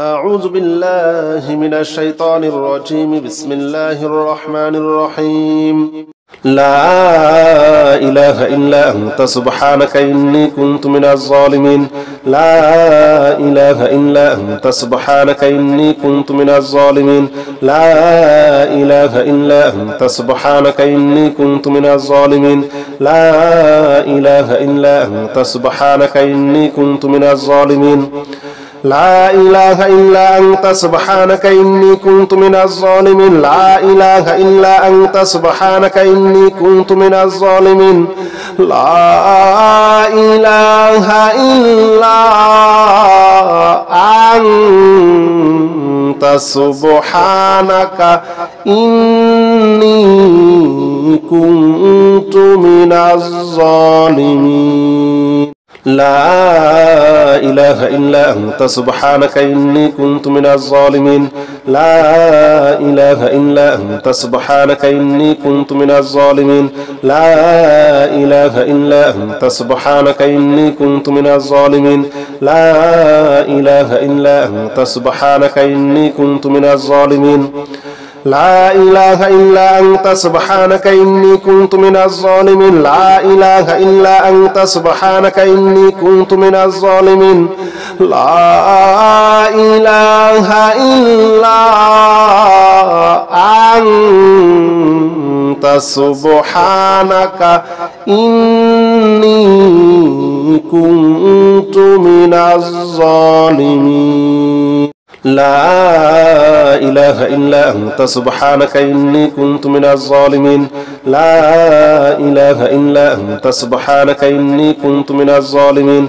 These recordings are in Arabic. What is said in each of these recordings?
أعوذ بالله من الشيطان الرجيم. بسم الله الرحمن الرحيم. لا إله إلا أنت سبحانك إني كنت من الظالمين. لا إله إلا أنت سبحانك إني كنت من الظالمين. لا إله إلا أنت سبحانك إني كنت من الظالمين. لا إله إلا أنت سبحانك إني كنت من الظالمين. لا إله إلا أنت سبحانك إني كنت من الظالمين. لا إله إلا أنت سبحانك إني كنت من الظالمين. لا إله إلا أنت سبحانك إني كنت من الظالمين. لا إله إلا أنت سبحانك إني كنت من الظالمين. لا إله إلا أنت سبحانك إني كنت من الظالمين. لا إله إلا أنت سبحانك إني كنت من الظالمين. لا إله إلا أنت سبحانك إني كنت من الظالمين. لا إله إلا أنت سبحانك إني كنت من الظالمين. لا إله إلا أنت سبحانك إني كنت من الظالمين. لا إله إلا أنت سبحانك إني كنت من الظالمين. لا إله إلا أنت سبحانك إني كنت من الظالمين. لا إله إلا أنت سبحانك إني كنت من الظالمين.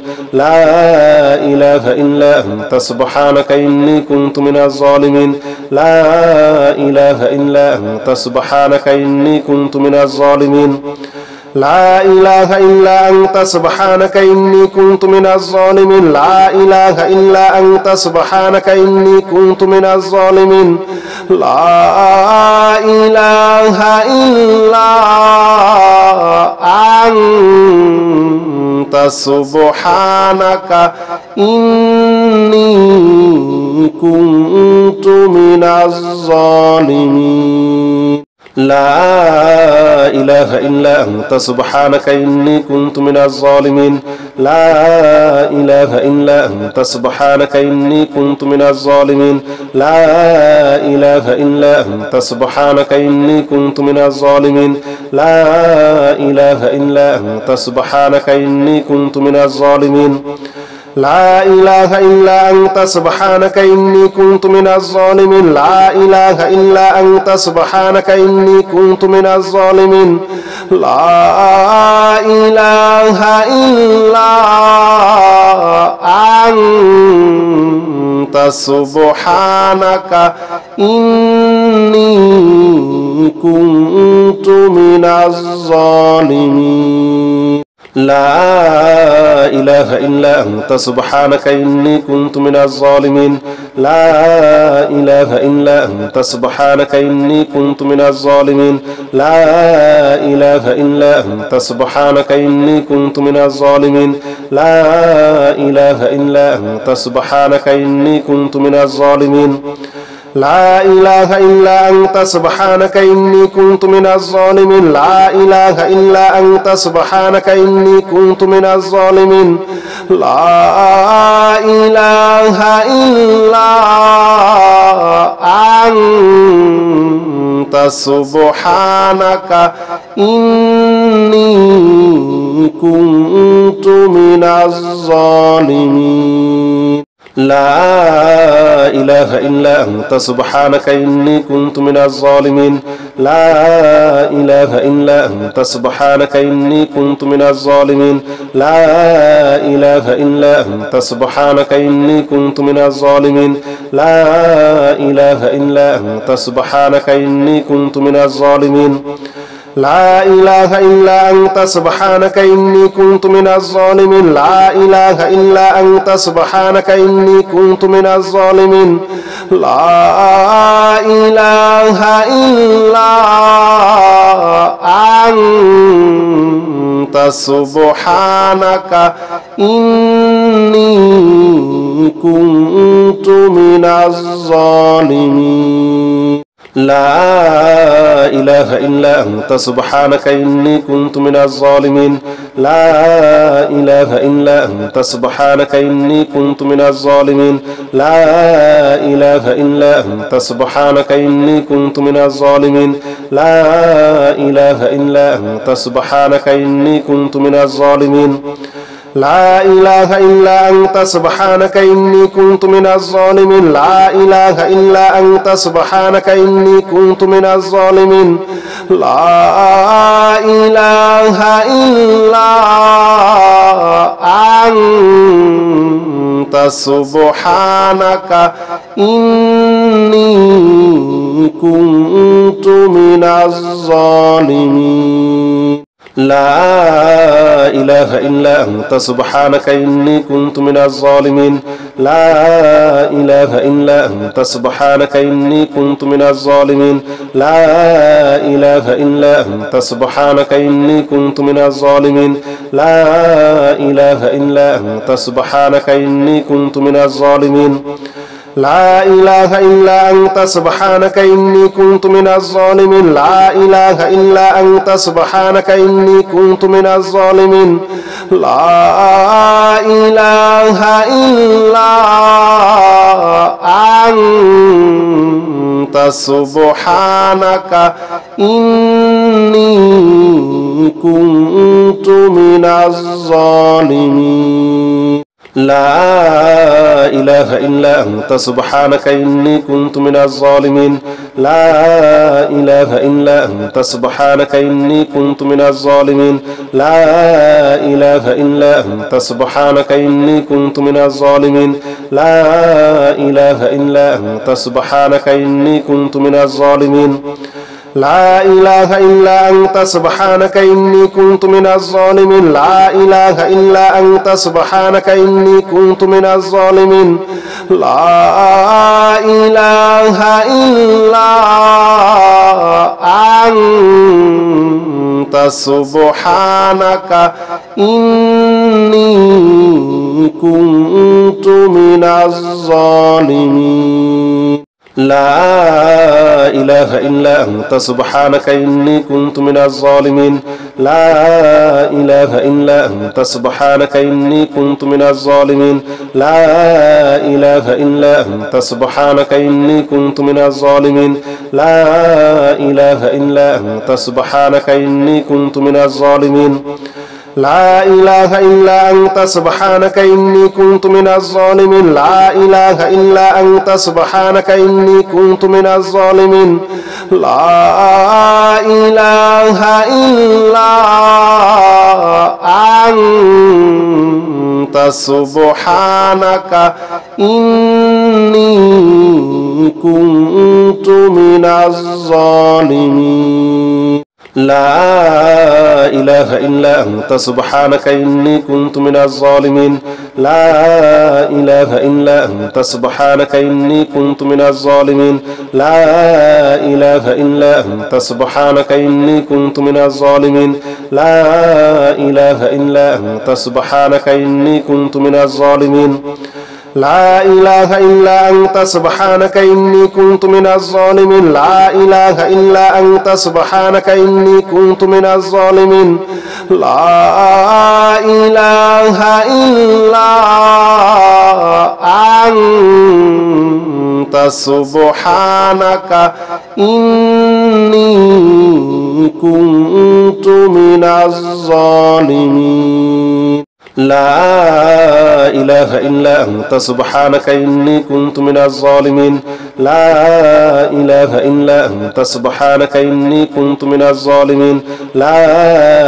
لا إله إلا أنت سبحانك إني كنت من الظالمين. لا إله إلا أنت سبحانك إني كنت من الظالمين. لا إله إلا أنت سبحانك إني كنت من الظالمين. لا إله إلا أنت سبحانك إني كنت من الظالمين. لا إله إلا أنت سبحانك إني كنت من الظالمين. لا إله إلا أنت سبحانك إني كنت من الظالمين. لا إله إلا أنت سبحانك إني كنت من الظالمين. لا إله إلا أنت سبحانك إني كنت من الظالمين. لا إله إلا أنت سبحانك إني كنت من الظالمين. لا إله إلا أنت سبحانك إني كنت من الظالمين. لا إله إلا أنت سبحانك إني كنت من الظالمين. لا إله إلا أنت سبحانك إني كنت من الظالمين. لا إله إلا أنت سبحانك إني كنت من الظالمين. لا إله إلا أنت سبحانك إني كنت من الظالمين. لا إله إلا أنت سبحانك إني كنت من الظالمين. لا إله إلا أنت سبحانك إني كنت من الظالمين. لا إله إلا أنت سبحانك إني كنت من الظالمين. لا إله إلا أنت سبحانك إني كنت من الظالمين. لا إله إلا أنت سبحانك إني كنت من الظالمين. لا إله إلا أنت سبحانك إني كنت من الظالمين. لا إله إلا أنت سبحانك إني كنت من الظالمين. لا إله إلا أنت سبحانك إني كنت من الظالمين. لا إله إلا أنت سبحانك إني كنت من الظالمين. لا إله إلا أنت سبحانك إني كنت من الظالمين. لا إله إلا أنت سبحانك إني كنت من الظالمين. لا إله إلا أنت سبحانك إني كنت من الظالمين لا إله إلا أنت سبحانك إني كنت من الظالمين لا إله إلا أنت سبحانك إني كنت من الظالمين لا إله إلا أنت سبحانك إني كنت من الظالمين لا إله إلا أنت سبحانك إني كنت من الظالمين لا إله إلا أنت سبحانك إني كنت من الظالمين لا إله إلا أنت سبحانك إني كنت من الظالمين لا إله إلا أنت سبحانك إني كنت من الظالمين لا إله إلا أنت سبحانك إني كنت من الظالمين لا إله إلا أنت سبحانك إني كنت من الظالمين لا إله إلا أنت سبحانك إني كنت من الظالمين لا إله إلا أنت سبحانك إني كنت من الظالمين لا إله إلا أنت سبحانك إني كنت من الظالمين لا إله إلا أنت سبحانك إني كنت من الظالمين لا إله إلا أنت سبحانك إني كنت من الظالمين لا إله إلا أنت سبحانك إني كنت من الظالمين لا إله إلا أنت سبحانك إني كنت من الظالمين لا إله إلا أنت سبحانك إني كنت من الظالمين لا إله إلا أنت سبحانك إني كنت من الظالمين لا إله إلا أنت سبحانك إني كنت من الظالمين لا إله إلا أنت سبحانك إني كنت من الظالمين لا إله إلا أنت سبحانك إني كنت من الظالمين لا إله إلا أنت سبحانك إني كنت من الظالمين لا إله إلا أنت سبحانك إني كنت من الظالمين لا إله إلا أنت سبحانك إني كنت من الظالمين لا إله إلا أنت سبحانك إني كنت من الظالمين لا إله إلا أنت سبحانك إني كنت من الظالمين لا إله إلا أنت سبحانك إني كنت من الظالمين لا إله إلا أنت سبحانك إني كنت من الظالمين لا إله إلا أنت سبحانك إني كنت من الظالمين لا إله إلا أنت سبحانك إني كنت من الظالمين لا إله إلا أنت سبحانك إني كنت من الظالمين لا إله إلا أنت سبحانك إني كنت من الظالمين لا إله إلا أنت سبحانك إني كنت من الظالمين لا إله إلا أنت سبحانك إني كنت من الظالمين لا إله إلا أنت سبحانك إني كنت من الظالمين لا إله إلا أنت سبحانك إني كنت من الظالمين لا إله إلا أنت سبحانك إني كنت من الظالمين لا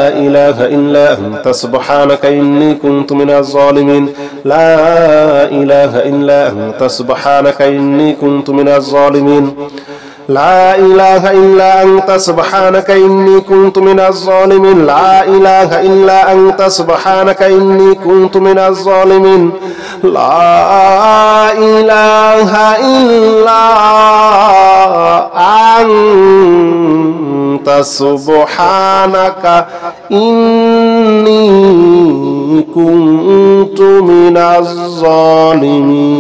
إله إلا أنت سبحانك إني كنت من الظالمين لا إله إلا أنت سبحانك إني كنت من الظالمين لا إله إلا أنت سبحانك إني كنت من الظالمين لا إله إلا أنت سبحانك إني كنت من الظالمين لا إله إلا أنت سبحانك إني كنت من الظالمين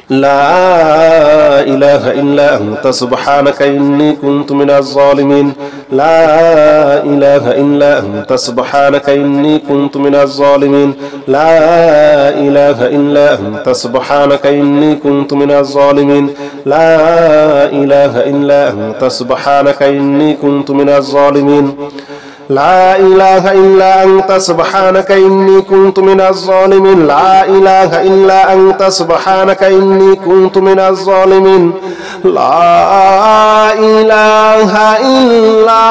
لا إله إلا أنت سبحانك إني كنت من الظالمين لا إله إلا أنت سبحانك إني كنت من الظالمين لا إله إلا أنت سبحانك إني كنت من الظالمين لا إله إلا أنت سبحانك إني كنت من الظالمين لا إله إلا أنت سبحانك إني كنت من الظالمين لا إله إلا أنت سبحانك إني كنت من الظالمين لا إله إلا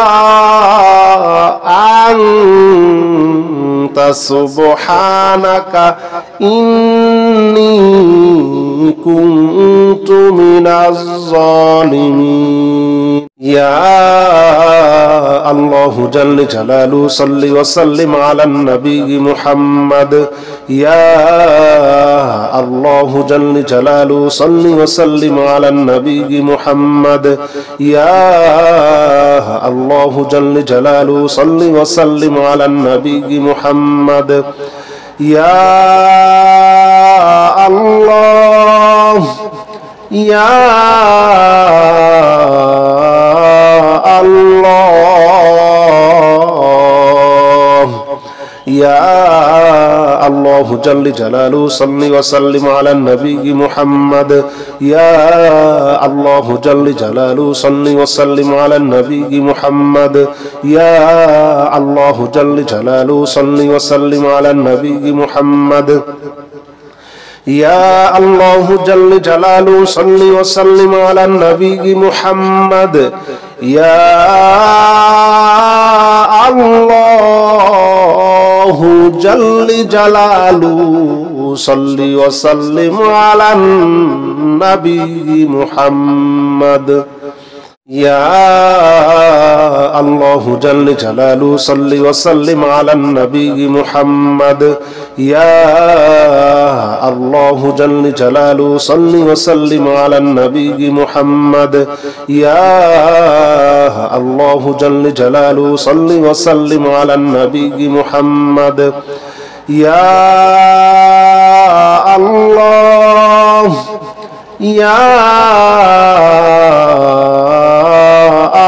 أنت سبحانك إني كنت من الظالمين يا الله جل جلاله صل وسلم على النبي محمد يا الله جل جلاله صل وسلم على النبي محمد يا الله جل جلاله صل وسلم على النبي محمد يا الله يا الله يا الله جل جلاله صل وسلم على النبي محمد يا الله جل جلاله صل وسلم على النبي محمد يا الله جل جلاله صل وسلم على النبي محمد يا الله جل جلاله صل وسلم على النبي محمد يا الله جل جلاله صل وسلم على النبي محمد يا الله جل جلاله صل وسلم على النبي محمد يا الله جل جلاله صل وسلم على النبي محمد يا الله جل جلاله صل وسلم على النبي محمد يا الله يا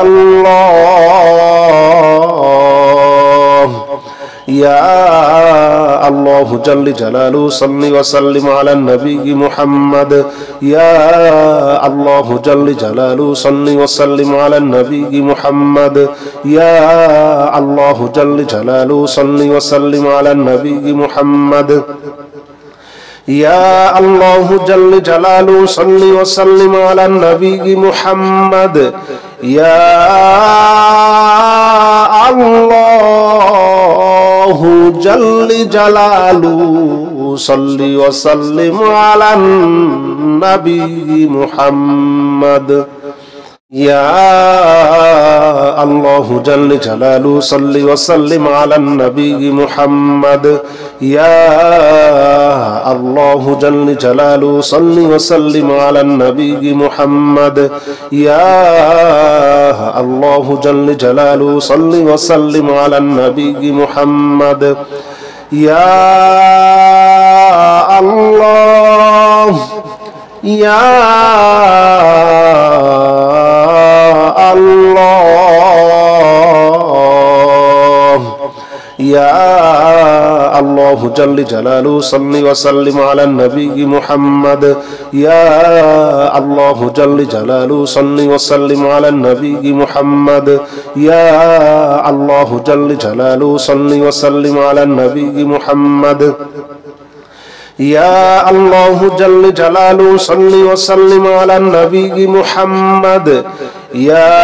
الله يا الله جل جلاله صل وسلم على النبي محمد يا الله جل جلاله صل وسلم على النبي محمد يا الله جل جلاله صل وسلم على النبي محمد يا الله جل جلاله صل وسلم على النبي محمد يا الله جل جلاله صل وسلم على النبي محمد يا الله جل جلاله صل وسلم على النبي محمد يا الله جل جلاله صل وسلم على النبي محمد يا الله جل جلاله صل وسلم على النبي محمد يا الله يا الله يا الله جل جلاله صل وسلم على النبي محمد يا الله جل جلاله صل وسلم على النبي محمد يا الله جل جلاله صل وسلم على النبي محمد يا الله جل جلاله صل وسلم على النبي محمد يا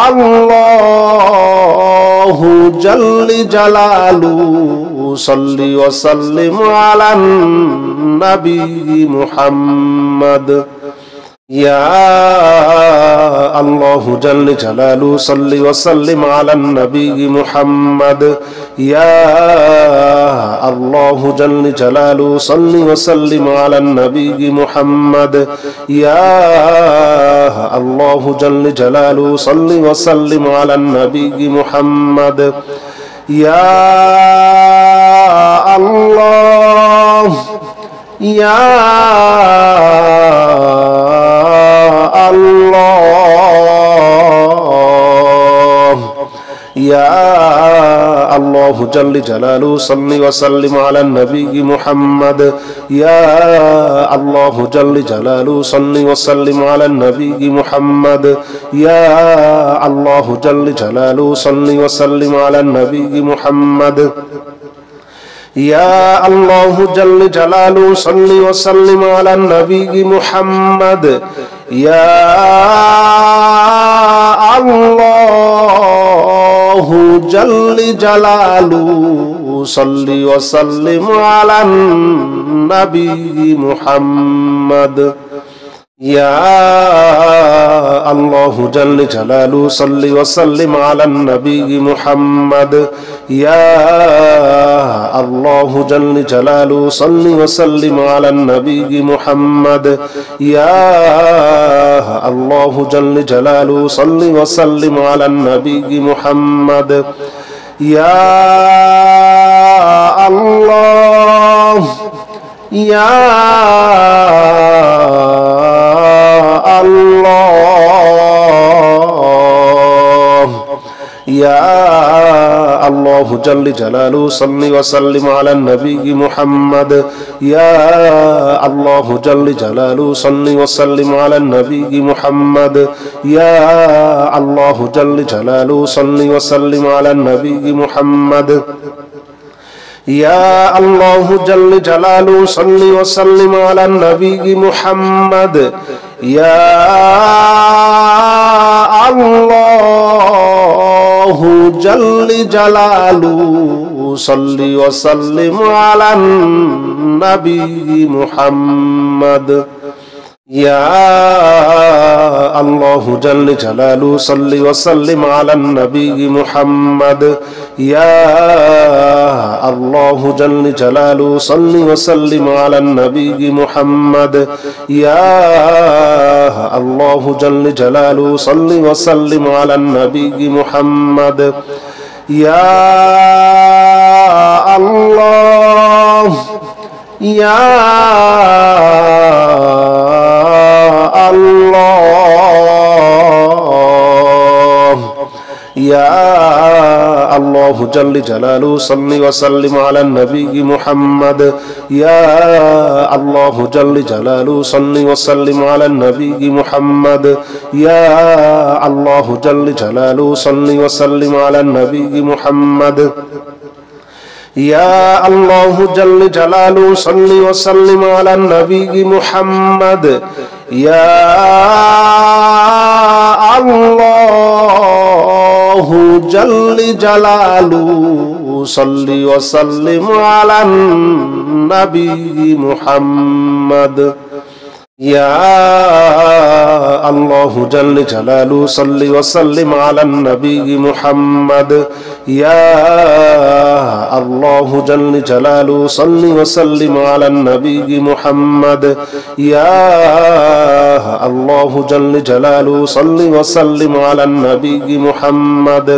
الله جل جلاله صل وسلم على النبي محمد يا الله جل جلاله صل وسلم على النبي محمد يا الله جل جلاله صل وسلم على النبي محمد يا الله جل جلاله صل وسلم على النبي محمد ইয়া আল্লাহ ইয়া আল্লাহ ইয়া আল্লাহ জাল্লি জালালু সাল্লি ওয়া সাল্লিম আলা নবী মুহাম্মদ ইয়া আল্লাহ জাল্লি জালালু সাল্লি ওয়া সাল্লিম আলা নবী মুহাম্মদ ইয়া আল্লাহ জাল্লি জালালু সাল্লি ওয়া সাল্লিম আলা নবী মুহাম্মদ ইয়া আল্লাহ জাল্লি জালালু সাল্লি ওয়া সাল্লিম আলা নবী মুহাম্মদ ইয়া আল্লাহ জাল্লি জালালু সাল্লি ওয়া সাল্লিম আলা নবী মুহাম্মদ ইয়া আল্লাহ জাল্লি জালালু সাল্লি ওয়া সাল্লিম আলা নবী মুহাম্মদ ইয়া আল্লাহ জাল্লি জালালু সাল্লি ওয়া সাল্লিম আলা নবী মুহাম্মদ ইয়া আল্লাহ জাল্লি জালালু সাল্লি ওয়া সাল্লিম আলা নবী মুহাম্মদ ইয়া আল্লাহ ইয়া আল্লাহ ইয়া আল্লাহ জাল্লি জালালু সাল্লি ওয়া সাল্লিম আলা নবী মুহাম্মদ ইয়া আল্লাহ জাল্লি জালালু সাল্লি ওয়া সাল্লিম আলা নবী মুহাম্মদ ইয়া আল্লাহ জাল্লি জালালু সাল্লি ওয়া সাল্লিম আলা নবী মুহাম্মদ ইয়া আল্লাহ জাল্লি জালালু সাল্লি ওয়া সাল্লিম আলা নবী মুহাম্মদ ইয়া আল্লাহ জাল্লি জালালু সাল্লি ওয়া সাল্লিম আলা নবী মুহাম্মদ ইয়া আল্লাহ জাল্লি জালালু সাল্লি ওয়া সাল্লিম আলা নবী মুহাম্মদ ইয়া আল্লাহ জাল্লি জালালু সাল্লি ওয়া সাল্লিম আলা নবী মুহাম্মদ ইয়া আল্লাহ জাল্লি জালালু সাল্লি ওয়া সাল্লিম আলা নবী মুহাম্মদ ইয়া আল্লাহ ইয়া আল্লাহ ইয়া আল্লাহ জাল্লি জালালু সাল্লি ওয়া সাল্লিম আলা নবী মুহাম্মদ ইয়া আল্লাহ জাল্লি জালালু সাল্লি ওয়া সাল্লিম আলা নবী মুহাম্মদ ইয়া আল্লাহ জাল্লি জালালু সাল্লি ওয়া সাল্লিম আলা নবী মুহাম্মদ ইয়া আল্লাহ জাল্লি জালালু সাল্লি ওয়া সাল্লিম আলা নবী মুহাম্মদ ইয়া আল্লাহ জাল্লি জালালু সাল্লি ওয়া সাল্লিম আলা নবী মুহাম্মদ ইয়া আল্লাহ জাল্লি জালালু সাল্লি ওয়া সাল্লিম আলা নবী মুহাম্মদ ইয়া আল্লাহ জাল্লি জালালু সাল্লি ওয়া সাল্লিম আলা নবী মুহাম্মদ ইয়া আল্লাহ জাল্লি জালালু সাল্লি ওয়া সাল্লিম আলা নবী মুহাম্মদ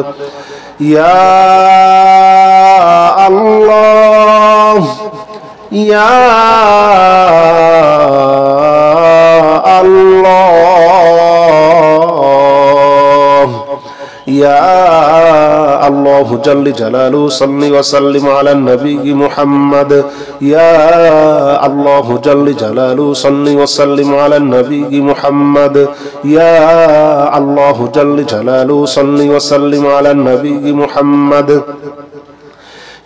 ইয়া আল্লাহ ইয়া আল্লাহ ইয়া আল্লাহ জাল্লি জালালু সাল্লি ওয়া সাল্লিম আলা নবী মুহাম্মদ ইয়া আল্লাহ জাল্লি জালালু সাল্লি ওয়া সাল্লিম আলা নবী মুহাম্মদ ইয়া আল্লাহ জাল্লি জালালু সাল্লি ওয়া সাল্লিম আলা নবী মুহাম্মদ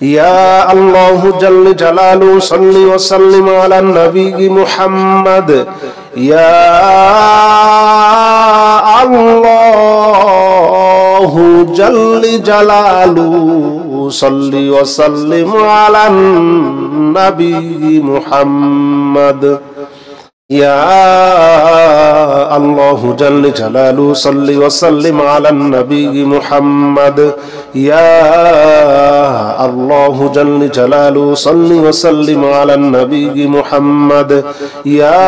ইয়া আল্লাহ জাল্লি জালালু সাল্লি ওয়া সাল্লিম আলা নবী মুহাম্মদ ইয়া আল্লাহ জাল্লি জালালু সাল্লি ওয়া সাল্লিম আলা নবী মুহাম্মদ ইয়া আল্লাহ জাল্লি জালালু সাল্লি ওয়া সাল্লিম আলা নবী মুহাম্মদ ইয়া আল্লাহ জাল্লি জালালু সাল্লি ওয়া সাল্লিম আলা নবী মুহাম্মদ ইয়া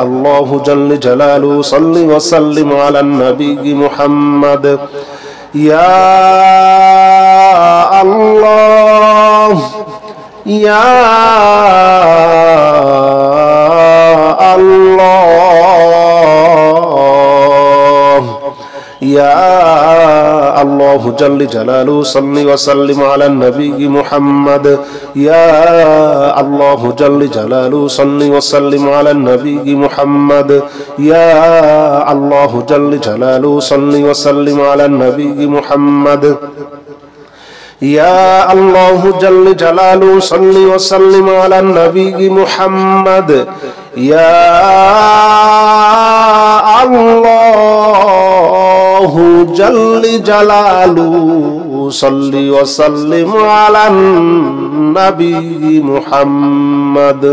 আল্লাহ জাল্লি জালালু সাল্লি ওয়া সাল্লিম আলা নবী মুহাম্মদ ইয়া আল্লাহ ইয়া আল্লাহ ইয়া আল্লাহ জাল্লি জালালু সাল্লি ওয়া সাল্লিম আলা নবী মুহাম্মদ ইয়া আল্লাহ জাল্লি জালালু সাল্লি ওয়া সাল্লিম আলা নবী মুহাম্মদ ইয়া আল্লাহ জাল্লি জালালু সাল্লি ওয়া সাল্লিম আলা নবী মুহাম্মদ ইয়া আল্লাহ জাল্লি জালালু সাল্লি ওয়া সাল্লিম আলা নবী মুহাম্মদ ইয়া আল্লাহ জাল্লি জালালু সাল্লি ওয়া সাল্লিম আলা নবী মুহাম্মদ।